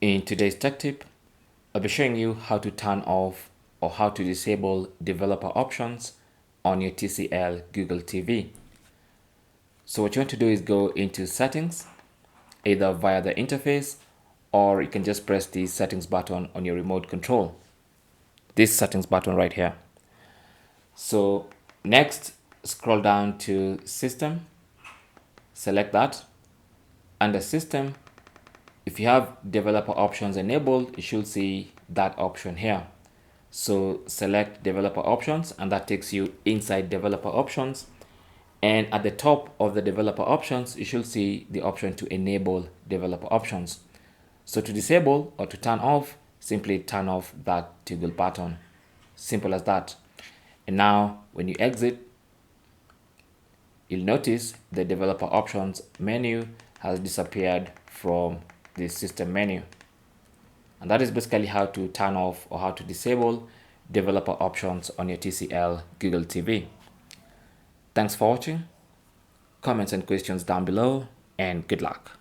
In today's tech tip, I'll be showing you how to turn off or how to disable developer options on your TCL Google TV. So what you want to do is go into settings, either via the interface, or you can just press the settings button on your remote control. This settings button right here. So next, scroll down to system, select that. Under system, if you have developer options enabled, you should see that option here. So select developer options, and that takes you inside developer options. And at the top of the developer options, you should see the option to enable developer options. So to disable or to turn off, simply turn off that toggle button. Simple as that. And now when you exit, you'll notice the developer options menu has disappeared from the system menu. And that is basically how to turn off or how to disable developer options on your TCL Google TV. Thanks for watching. Comments and questions down below, and good luck.